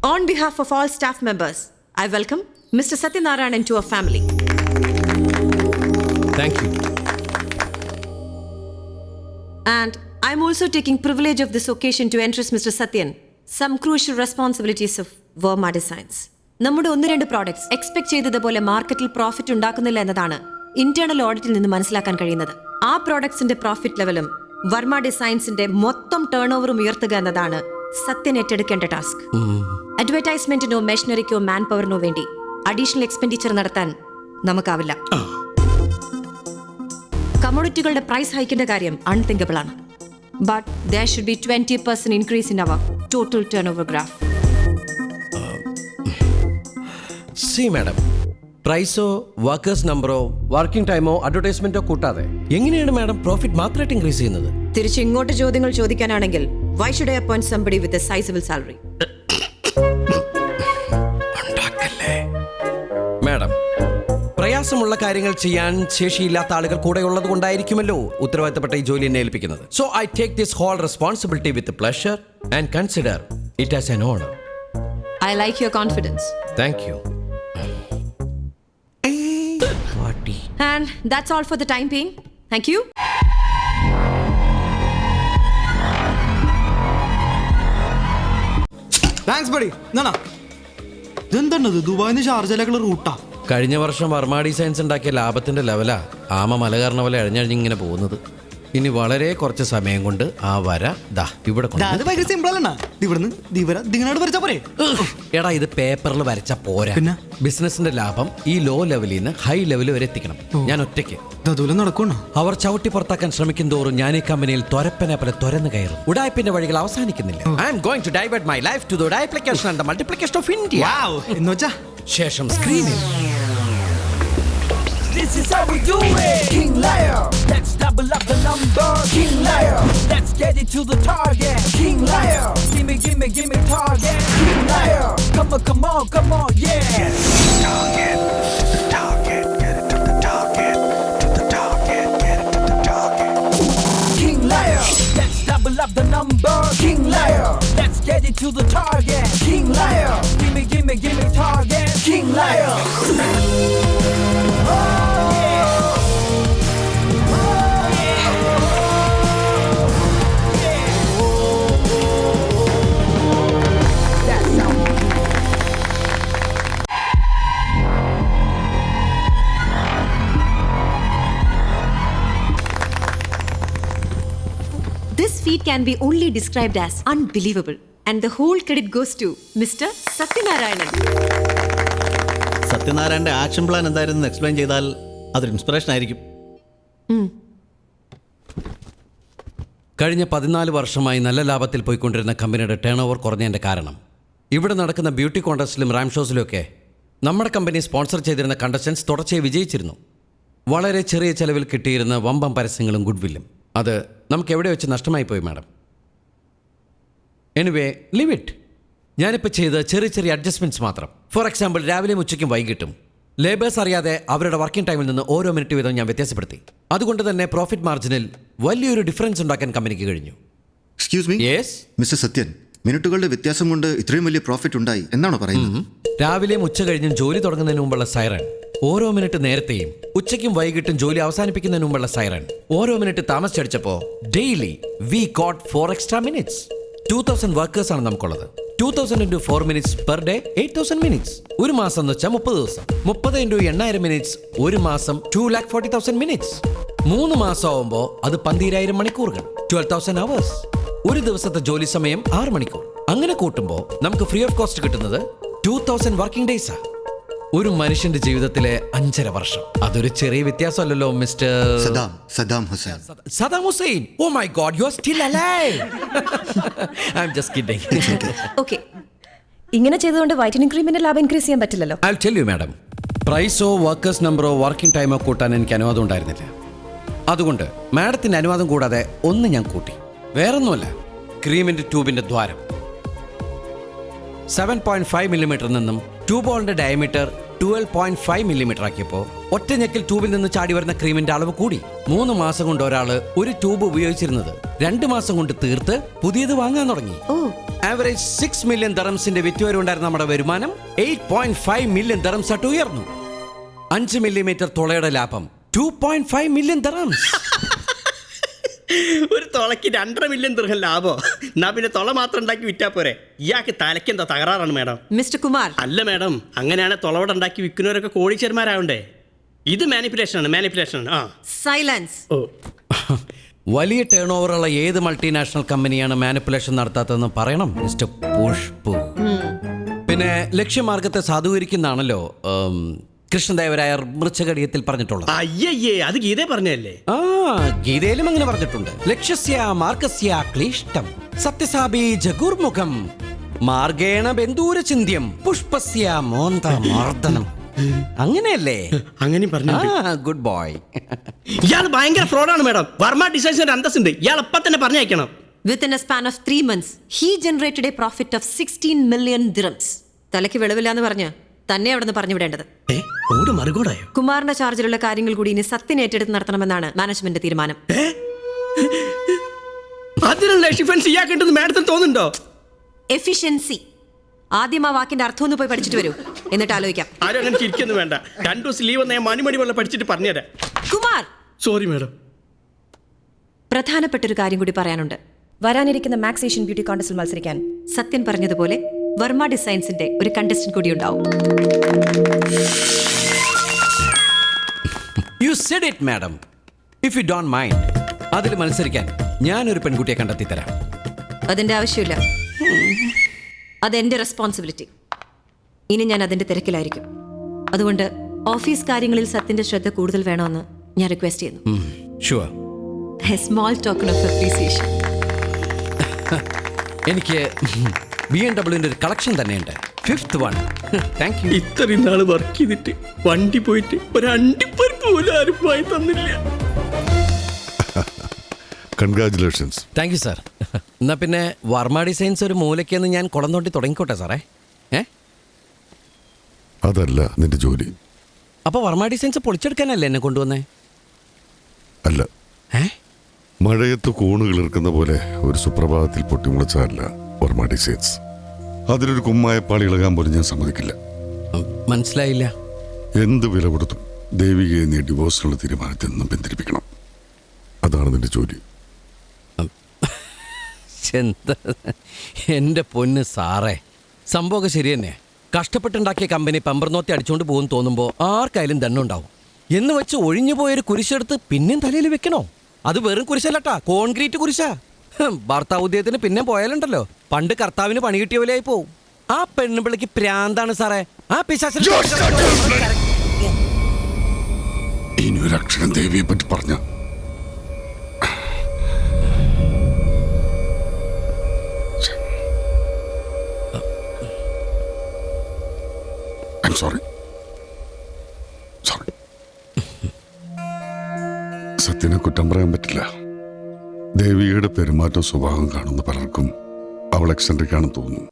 On behalf of all staff members, I welcome Mr. Satyanarayanan to our family. Thank you. And I'm also taking privilege of this occasion to entrust Mr. Satyan some crucial responsibilities of Verma Designs. നമ്മുടെ 1-2 products expect ചെയ്തതുപോലെ മാർക്കറ്റിൽ profit ഉണ്ടാക്കുന്നില്ല എന്നതാണ് internal ഓഡിറ്റിൽ നിന്ന് മനസ്സിലാക്കാൻ കഴിയുന്നത്. ആ പ്രോഡക്ട്സിന്റെ profit ലെവലും വർമ്മ ഡിസൈൻസിന്റെ മൊത്തം ടേൺ ഓവറും ഉയർത്തുക എന്നതാണ് സത്യൻ ഏറ്റെടുക്കേണ്ട ടാസ്ക്. അഡ്വർടൈസ്മെന്റിനോ മെഷീനറിക്കോ മാൻ പവറിനോ വേണ്ടി അഡീഷണൽ എക്സ്പെൻഡിച്ചർ നടത്താൻ നമുക്കാവില്ല. കമ്മോഡിറ്റികളുടെ പ്രൈസ് ഹൈക്കിന്റെ കാര്യം അൺതിങ്കബിൾ ആണ്. But there should be 20% increase in our total turnover graph. See madam, പ്രൈസോ വർക്കേഴ്സ് നമ്പറോ വർക്കിംഗ് ടൈമോ അഡ്വർടൈസ്മെന്റോ കൂട്ടാതെ എങ്ങനെയാണ് മാഡം പ്രോഫിറ്റ് മാത്രമായിട്ട് ഇൻക്രീസ് ചെയ്യുന്നത്? തിരിച്ച് ഇങ്ങോട്ട് ചോദ്യങ്ങൾ ചോദിക്കാനാണെങ്കിൽ why should I appoint somebody with a sizable salary? Madam, പ്രയാസമുള്ള കാര്യങ്ങൾ ചെയ്യാൻ ശേഷിയില്ലാത്ത ആളുകൾ കൂടെ ഉള്ളത് കൊണ്ടായിരിക്കുമല്ലോ ഉത്തരവാദിത്തപ്പെട്ട ഈ ജോലി എന്നെ ഏൽപ്പിക്കുന്നത്. So I take this whole responsibility with pleasure and consider it as an honour. I like your confidence. Thank you. And that's all for the time being. Thank you. Thanks buddy. ഇതെന്താണത്? ദുബായിന്ന് ഷാർജയിലേക്കുള്ള റൂട്ടാ? കഴിഞ്ഞ വർഷം Varma designs ഉണ്ടാക്കിയ ലാഭത്തിന്റെ ലെവലാ ആമ മല കയറുന്ന പോലെ അഴിഞ്ഞഴിഞ്ഞിങ്ങനെ പോകുന്നത്. ഇനി വളരെ കുറച്ച് സമയം കൊണ്ട് ആ വര ദാ ഇവിടെ അത് ഭയങ്കര സിമ്പിൾ അല്ലണ്ണ. ഇവിടുന്ന് ദിങ്ങനോട് വരച്ചാ പോരെ? എടാ, ഇത് പേപ്പറിൽ വരച്ച പോരാ. പിന്നെ ബിസിനസിന്റെ ലാഭം ഈ ലോ ലെവലിൽ നിന്ന് ഹൈ ലെവൽ വരെ എത്തിക്കണം. ഞാൻ ഒറ്റയ്ക്ക് അതുപോലെ നടക്കണോ? അവർ ചവിട്ടി പുറത്താക്കാൻ ശ്രമിക്കും തോറും ഞാൻ ഈ കമ്പനിയിൽ തൊരപ്പനെ പോലെ തുരന്നു കയറും. ഉടായ്പിന്റെ വഴികൾ അവസാനിക്കുന്നില്ല. I am going to divert my life to the duplication and the multiplication of India. എന്ന് വെച്ചാ ശേഷം സ്ക്രീനിൽ This is how we do it. King Liar, let's double up the number. King Liar, let's get it to the target. King Liar, gimme target. King Liar, come on, yeah. Target, get it to the target, to the target, get it to the target. King Liar, let's double up the number. King Liar, let's get it to the target. King Liar, gimme target. King Liar. This feat can be only described as unbelievable, and the whole credit goes to Mr. Satyanarayanan. സത്യനാരായണന്റെ action plan എന്തായിരുന്നു explain ചെയ്താൽ അതൊരു inspiration ആയിരിക്കും. കഴിഞ്ഞ 14 വർഷമായി നല്ല ലാഭത്തിൽ പോയിക്കൊണ്ടിരുന്ന കമ്പനിയുടെ ടേൺ ഓവർ കുറഞ്ഞതിൻ്റെ കാരണം ഇവിടെ നടക്കുന്ന ബ്യൂട്ടി കോൺടെസ്റ്റിലും റാം ഷോസിലുമൊക്കെ നമ്മുടെ കമ്പനി സ്പോൺസർ ചെയ്തിരുന്ന കണ്ടസ്റ്റൻസ് തുടർച്ചയായി വിജയിച്ചിരുന്നു. വളരെ ചെറിയ ചെലവിൽ കിട്ടിയിരുന്ന വമ്പം പരസ്യങ്ങളും ഗുഡ്വില്ലും അത് നമുക്ക് എവിടെ വെച്ച് നഷ്ടമായി പോയി മാഡം. Anyway, leave it. ഞാനിപ്പോൾ ചെയ്ത് ചെറിയ അഡ്ജസ്റ്റ്മെൻറ്റ്സ് മാത്രം. ഫോർ എക്സാമ്പിൾ, രാവിലെയും ഉച്ചയ്ക്കും വൈകിട്ടും ലേബേഴ്സ് അറിയാതെ അവരുടെ വർക്കിംഗ് ടൈമിൽ നിന്ന് ഓരോ മിനിറ്റ് വീതം ഞാൻ വ്യത്യാസപ്പെടുത്തി. അതുകൊണ്ട് തന്നെ പ്രോഫിറ്റ് മാർജിനിൽ വലിയൊരു ഡിഫറൻസ് ഉണ്ടാക്കാൻ കമ്പനിക്ക് കഴിഞ്ഞു. Excuse me. Yes mister Sathyan, മിനിറ്റുകളുടെ വ്യത്യാസം കൊണ്ട് ഇത്രയും വലിയ പ്രോഫിറ്റ് ഉണ്ടായി എന്നാണോ പറയുന്നത്? രാവിലെയും ഉച്ച കഴിഞ്ഞും ജോലി തുടങ്ങുന്നതിന് മുമ്പുള്ള സൈറൺ ഓരോ മിനിറ്റ് നേരത്തെയും, ഉച്ചയ്ക്കും വൈകിട്ടും ജോലി അവസാനിപ്പിക്കുന്നതിന് മുമ്പുള്ള സൈറൺ ഓരോ മിനിറ്റ് താമസിച്ചടിച്ചപ്പോൾ daily we got 4 extra minutes. 2000 workers ആണ് നമുക്കുള്ളത്. 2000 into 4 minutes per day, 8000 minutes. ഒരു മാസം എന്ന് വെച്ചാൽ 30 ദിവസം. 30 into 8000 minutes, ഒരു മാസം 2,40,000 minutes. 3 മാസം ആവുമ്പോൾ അത് 12,000 മണിക്കൂറുകൾ, 12,000 hours. ഒരു ദിവസത്തെ ജോലി സമയം 6 മണിക്കൂർ. അങ്ങനെ കൂട്ടുമ്പോൾ നമുക്ക് ഫ്രീ ഓഫ് കോസ്റ്റ് കിട്ടുന്നത് 2000 വർക്കിംഗ് ഡേയ്സാ. ഒരു മനുഷ്യന്റെ ജീവിതത്തിലെ 5.5 വർഷം. അതൊരു ചെറിയ വ്യത്യാസമല്ലല്ലോ mister Saddam Hussein. Saddam Hussein. Oh my god, you are still alive. I am just kidding. Okay, ഇങ്ങനെ ചെയ്തുകൊണ്ട് വൈറ്റനിങ് ക്രീമിന്റെ ലാഭം ഇൻക്രീസ് ചെയ്യാൻ പറ്റില്ലല്ലോ. I will tell you madam, പ്രൈസോ വർക്കേഴ്സ് നമ്പറോ വർക്കിംഗ് ടൈമോ കൂട്ടാൻ എനിക്ക് അനുവാദം ഉണ്ടായിരുന്നില്ല. അതുകൊണ്ട് മാഡത്തിന്റെ അനുവാദം കൂടാതെ ഒന്ന് ഞാൻ കൂട്ടി. വേറൊന്നുമല്ല, ക്രീമിന്റെ ട്യൂബിന്റെ ദ്വാരം 7.5 മില്ലിമീറ്ററിൽ നിന്നും ട്യൂബോളിന്റെ ഡയമീറ്റർ 12.5 മില്ലിമീറ്റർ ആക്കിയപ്പോൾ ഒറ്റ ഞെക്കിൽ ട്യൂബിൽ നിന്ന് ചാടി വരുന്ന ക്രീമിന്റെ അളവ് കൂടി. 3 മാസം കൊണ്ട് ഒരാള് ഒരു ട്യൂബ് ഉപയോഗിച്ചിരുന്നത് 2 മാസം കൊണ്ട് തീർത്ത് പുതിയത് വാങ്ങാൻ തുടങ്ങി. ആവറേജ് 6 മില്യൺ ദറംസിന്റെ വിറ്റുവരെ ഉണ്ടായിരുന്ന നമ്മുടെ വരുമാനം 8.5 മില്യൺ ദറംസ് ആയിട്ട് ഉയർന്നു. 5 മില്ലിമീറ്റർ തുളയുടെ ലാഭം 2.5 മില്യൺ ദറംസ്. ഒരു തുളയ്ക്ക് 2.5 മില്യൺ ദിർഹം ലാഭോ? എന്നാ പിന്നെ തുള മാത്രം ഉണ്ടാക്കി വിറ്റാ പോരെ? ഇയാൾക്ക് തലയ്ക്ക് എന്താ തകരാറാണ് മാഡം? മിസ്റ്റർ കുമാർ, അല്ല മാഡം, അങ്ങനെയാണ് തുളവട ഉണ്ടാക്കി വിൽക്കുന്നവരൊക്കെ കോടീശ്വരന്മാരാവണ്ടേ? ഇത് മാനിപ്പുലേഷൻ. ആ സൈലൻസ്. ഓ വലിയ ടേൺ ഓവറുള്ള ഏത് മൾട്ടിനാഷണൽ കമ്പനിയാണ് മാനിപ്പുലേഷൻ നടത്താത്തതെന്ന് പറയണം മിസ്റ്റർ പുഷ്പു. പിന്നെ ലക്ഷ്യമാർഗത്തെ സാധൂകരിക്കുന്നതാണല്ലോ കൃഷ്ണദേവരായർ മൃച്ഛകടിയത്തിൽ പറഞ്ഞിട്ടുള്ളത്. അയ്യയ്യേ, അത് ഗീതേ പറഞ്ഞല്ലേ? ആ, ഗീതയിലും അങ്ങനെ പറഞ്ഞിട്ടുണ്ട്. ലക്ഷ്യസ്യ മാർഗസ്യ ക്ലിഷ്ടം സത്യസാബി ജഗുർമുഖം മാർഗേണ ബന്ധൂര ചിന്ത്യം പുഷ്പസ്യ മോന്ത മാർദ്ദനം. അങ്ങനെയല്ലേ? അങ്ങനെ പറഞ്ഞു. Good boy. ഇയാൾ ഭയങ്കര ഫ്രോഡാണ് മാഡം. വർമ്മ ഡിസൈൻസിന്റെ അന്തസ്സുണ്ട്. ഇയാൾ എപ്പം തന്നെ പറഞ്ഞയക്കണം. Within a span of 3 months, he generated a profit of 16 million dirhams. തലയ്ക്ക് വെളിവില്ലാന്ന് പറഞ്ഞ് തന്നെ അവിടെ നിന്ന് പറഞ്ഞു വിടേണ്ടത്. ഓട് മറുകോടായോ? കുമാറിന്റെ ചാർജിലുള്ള കാര്യങ്ങൾ കൂടി ഇനി സത്യൻ ഏറ്റെടുത്ത് നടത്തണമെന്നാണ് മാനേജ്മെന്റ് തീരുമാനം. അതിനുള്ള എഫിഷ്യൻസി ഇയാൾക്കുണ്ടെന്ന് മാഡത്തിന് തോന്നുന്നുണ്ടോ? എഫിഷ്യൻസി. ആദ്യം ആ വാക്കിന്റെ അർത്ഥം ഒന്ന് പോയി പഠിച്ചിട്ട് വരൂ, എന്നിട്ട് ആലോചിക്കാം. ആരും അങ്ങനെ ചിരിക്കൊന്നും വേണ്ട. 2 ദിവസം ലീവ് വന്ന ഞാൻ മണി വെള്ളം പഠിച്ചിട്ട് പറഞ്ഞുതരാം. Kumar, sorry madam. പ്രധാനപ്പെട്ട ഒരു കാര്യം കൂടി പറയാനുണ്ട്. വരാനിരിക്കുന്ന മാക്സ് ഏഷ്യൻ ബ്യൂട്ടി കോൺടെസ്റ്റിൽ മത്സരിക്കാൻ സത്യൻ പറഞ്ഞതുപോലെ വർമ്മ ഡിസൈൻസിന്റെ ഒരു കണ്ടസ്റ്റന്റ് കൂടി ഉണ്ടാവും. You said it madam. If you don't mind, അതിൽ മത്സരിക്കാൻ ഞാനൊരു പെൺകുട്ടിയെ കണ്ടെത്തി തരാം. അതിന്റെ ആവശ്യമില്ല. അതെന്റെ റെസ്പോൺസിബിലിറ്റി. ഇനി ഞാൻ അതിന്റെ തിരക്കിലായിരിക്കും. അതുകൊണ്ട് ഓഫീസ് കാര്യങ്ങളിൽ സത്യന്റെ ശ്രദ്ധ കൂടുതൽ വേണമെന്ന് ഞാൻ റിക്വസ്റ്റ് ചെയ്യുന്നു. Sure. A small token of appreciation. എനിക്ക് BMW ഒരു കളക്ഷൻ തന്നെയുണ്ട്. 5th one. Thank you. ഇത്രയും നാള് വർക്ക് ചെയ്തിട്ട് വണ്ടി പോയിട്ട് ഒരു അണ്ടിപ്പരിപ്പ് പോലും ആരും പോയി തന്നില്ല. കൺഗ്രാറ്റുലേഷൻസ്. Thank you sir. എന്നാ പിന്നെ വർമ്മ ഡിസൈൻസ് ഒരു മൂലയ്ക്കെന്ന് ഞാൻ കുളം തോണ്ടി തുടങ്ങിക്കോട്ടെ സാറേ? അതല്ല നിന്റെ ജോലി. അപ്പോൾ വർമ്മ ഡിസൈൻസ് പൊളിച്ചെടുക്കാനല്ലേ എന്നെ കൊണ്ടുവന്നേ? അല്ല, മഴയത്ത് കൂണ് കിളിർക്കുന്ന പോലെ ഒരു സുപ്രഭാതത്തിൽ പൊട്ടിമുളച്ചതല്ല വർമ്മ ഡിസൈൻസ്. അതിനൊരു കുമ്മായപ്പാളി ഇളകാൻ പോലും ഞാൻ സമ്മതിക്കില്ല. മനസ്സിലായില്ല. എന്ത് വില കൊടുത്തും ദേവികയെ നീ ഡിവോഴ്സിനുള്ള തീരുമാനത്തിൽ നിന്നും പിന്തിരിപ്പിക്കണം. അതാണ് നിന്റെ ജോലി. എന്താ എൻ്റെ പൊന്ന് സാറേ, സംഭവമൊക്കെ ശരി തന്നെ. കഷ്ടപ്പെട്ടുണ്ടാക്കിയ കമ്പനി പമ്പർനോത്തി അടിച്ചുകൊണ്ട് പോകുമെന്ന് തോന്നുമ്പോൾ ആർക്കായാലും ദണ്ണുണ്ടാവും. എന്ന് വെച്ച് ഒഴിഞ്ഞു പോയൊരു കുരിശെടുത്ത് പിന്നെയും തലയിൽ വെക്കണോ? അത് വെറും കുരിശല്ലട്ടാ, കോൺക്രീറ്റ് കുരിശാ. ഭർത്താവ് ഉദ്യോഗത്തിന് പിന്നെ പോയാലുണ്ടല്ലോ, പണ്ട് കർത്താവിന് പണി കിട്ടിയ പോലെയായി പോവും. ആ പെണ്ണുപിള്ളിക്ക് പ്രാന്താണ് സാറേ. ആ പിശാചിനെ ഇനി ഒരു അക്ഷരം ദേവിയെ പറ്റി പറഞ്ഞ സോറി. സത്യനെ കുറ്റം പറയാൻ പറ്റില്ല. ദേവിയുടെ പെരുമാറ്റം സ്വഭാവം കാണുന്ന പലർക്കും അവൾ എക്സെൻട്രിക് ആണെന്ന് തോന്നുന്നു.